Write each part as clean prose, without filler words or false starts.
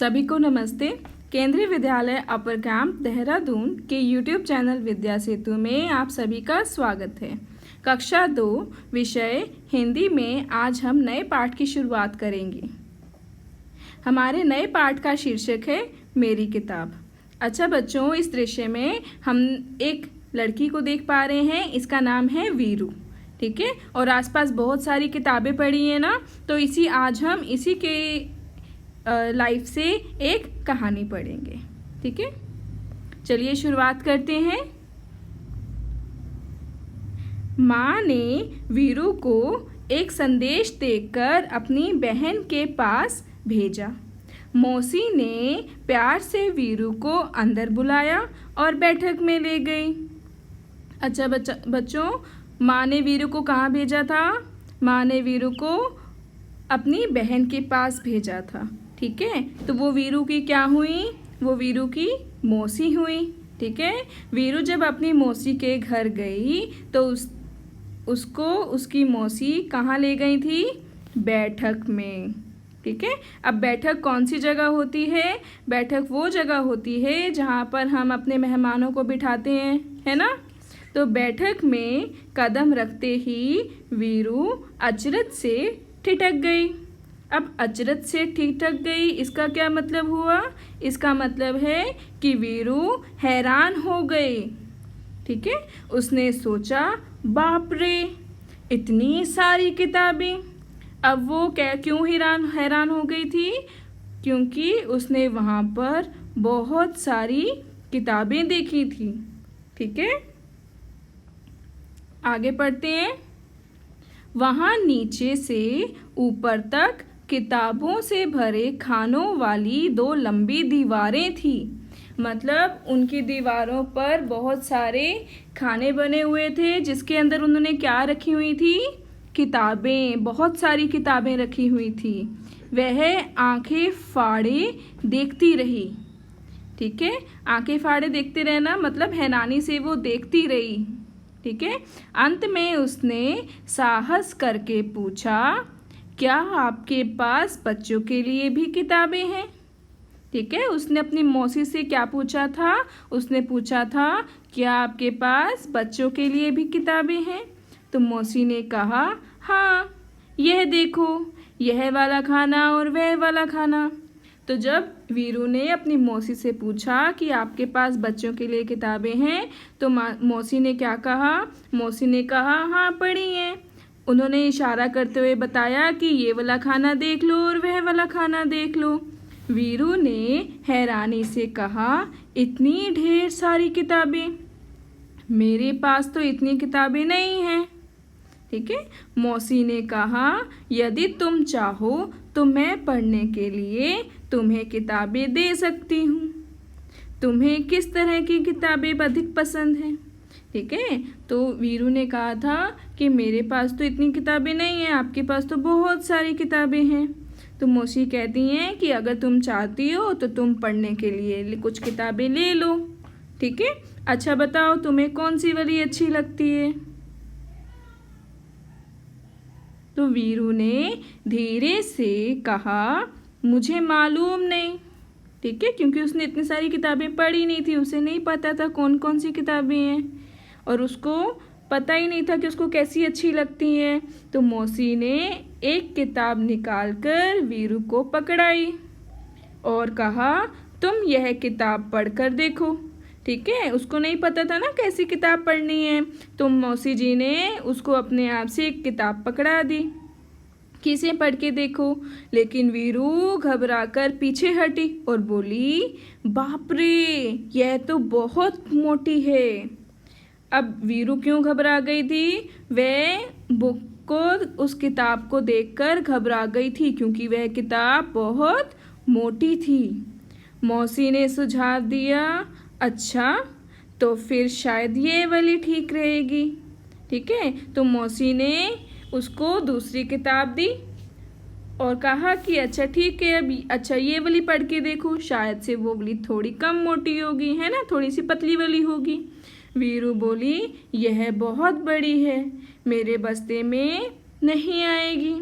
सभी को नमस्ते। केंद्रीय विद्यालय अपर कैंप देहरादून के यूट्यूब चैनल विद्या सेतु में आप सभी का स्वागत है। कक्षा 2 विषय हिंदी में आज हम नए पाठ की शुरुआत करेंगे। हमारे नए पाठ का शीर्षक है मेरी किताब। अच्छा बच्चों, इस दृश्य में हम एक लड़की को देख पा रहे हैं। इसका नाम है वीरू, ठीक है। और आसपास बहुत सारी किताबें पड़ी हैं ना, तो आज हम इसी के लाइफ से एक कहानी पढ़ेंगे, ठीक है। चलिए शुरुआत करते हैं। माँ ने वीरू को एक संदेश देकर अपनी बहन के पास भेजा। मौसी ने प्यार से वीरू को अंदर बुलाया और बैठक में ले गई। अच्छा बच्चों, माँ ने वीरू को कहाँ भेजा था? माँ ने वीरू को अपनी बहन के पास भेजा था, ठीक है। तो वो वीरू की क्या हुई? वो वीरू की मौसी हुई, ठीक है। वीरू जब अपनी मौसी के घर गई तो उसको उसकी मौसी कहाँ ले गई थी? बैठक में, ठीक है। अब बैठक कौन सी जगह होती है? बैठक वो जगह होती है जहाँ पर हम अपने मेहमानों को बिठाते हैं, है ना। तो बैठक में कदम रखते ही वीरू अचरज से ठिठक गई। अब अचरज से ठिठक गई, इसका क्या मतलब हुआ? इसका मतलब है कि वीरू हैरान हो गई, ठीक है। उसने सोचा, बाप रे, इतनी सारी किताबें। अब वो क्यों हैरान हो गई थी? क्योंकि उसने वहाँ पर बहुत सारी किताबें देखी थी, ठीक है। आगे पढ़ते हैं। वहाँ नीचे से ऊपर तक किताबों से भरे खानों वाली 2 लंबी दीवारें थी। मतलब उनकी दीवारों पर बहुत सारे खाने बने हुए थे, जिसके अंदर उन्होंने क्या रखी हुई थी? किताबें, बहुत सारी किताबें रखी हुई थी। वह आंखें फाड़े देखती रही, ठीक है। आंखें फाड़े देखते रहना मतलब हैरानी से वो देखती रही, ठीक है। अंत में उसने साहस करके पूछा, क्या आपके पास बच्चों के लिए भी किताबें हैं? ठीक है। उसने अपनी मौसी से क्या पूछा था? उसने पूछा था, क्या आपके पास बच्चों के लिए भी किताबें हैं? तो मौसी ने कहा, हाँ, यह देखो, यह वाला खाना और वह वाला खाना। तो जब वीरू ने अपनी मौसी से पूछा कि आपके पास बच्चों के लिए किताबें हैं, तो मौसी ने क्या कहा? मौसी ने कहा, हाँ, पढ़ी हैं। उन्होंने इशारा करते हुए बताया कि ये वाला खाना देख लो और वह वाला खाना देख लो। वीरू ने हैरानी से कहा, इतनी ढेर सारी किताबें, मेरे पास तो इतनी किताबें नहीं हैं, ठीक है। मौसी ने कहा, यदि तुम चाहो तो मैं पढ़ने के लिए तुम्हें किताबें दे सकती हूँ। तुम्हें किस तरह की किताबें अधिक पसंद हैं? ठीक है। तो वीरू ने कहा था कि मेरे पास तो इतनी किताबें नहीं हैं, आपके पास तो बहुत सारी किताबें हैं। तो मौसी कहती हैं कि अगर तुम चाहती हो तो तुम पढ़ने के लिए कुछ किताबें ले लो, ठीक है। अच्छा बताओ, तुम्हें कौन सी वाली अच्छी लगती है? तो वीरू ने धीरे से कहा, मुझे मालूम नहीं, ठीक है। क्योंकि उसने इतनी सारी किताबें पढ़ी नहीं थी, उसे नहीं पता था कौन कौन सी किताबें हैं और उसको पता ही नहीं था कि उसको कैसी अच्छी लगती हैं। तो मौसी ने एक किताब निकालकर वीरू को पकड़ाई और कहा, तुम यह किताब पढ़कर देखो, ठीक है। उसको नहीं पता था ना कैसी किताब पढ़नी है, तो मौसी जी ने उसको अपने आप से एक किताब पकड़ा दी कि इसे पढ़ के देखो। लेकिन वीरू घबराकर पीछे हटी और बोली, बाप रे, यह तो बहुत मोटी है। अब वीरू क्यों घबरा गई थी? वह बुक को, उस किताब को देखकर घबरा गई थी क्योंकि वह किताब बहुत मोटी थी। मौसी ने सुझाव दिया, अच्छा, तो फिर शायद ये वाली ठीक रहेगी, ठीक है। तो मौसी ने उसको दूसरी किताब दी और कहा कि अच्छा ठीक है, अभी अच्छा ये वाली पढ़ के देखो, शायद से वो वाली थोड़ी कम मोटी होगी, है ना, थोड़ी सी पतली वाली होगी। वीरू बोली, यह बहुत बड़ी है, मेरे बस्ते में नहीं आएगी।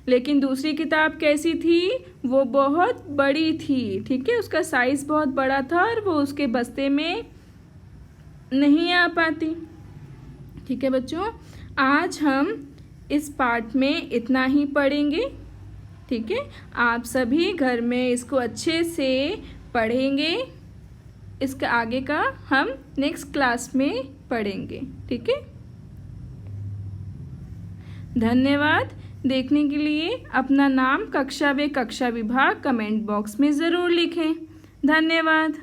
लेकिन दूसरी किताब कैसी थी, वो बहुत बड़ी थी। ठीक है, उसका साइज़ बहुत बड़ा था और वो उसके बस्ते में नहीं आ पाती। ठीक है बच्चों, आज हम इस पाठ में इतना ही पढ़ेंगे। ठीक है, आप सभी घर में इसको अच्छे से पढ़ेंगे। इसका आगे का हम नेक्स्ट क्लास में पढ़ेंगे। ठीक है, धन्यवाद देखने के लिए। अपना नाम, कक्षा व कक्षा विभाग कमेंट बॉक्स में ज़रूर लिखें। धन्यवाद।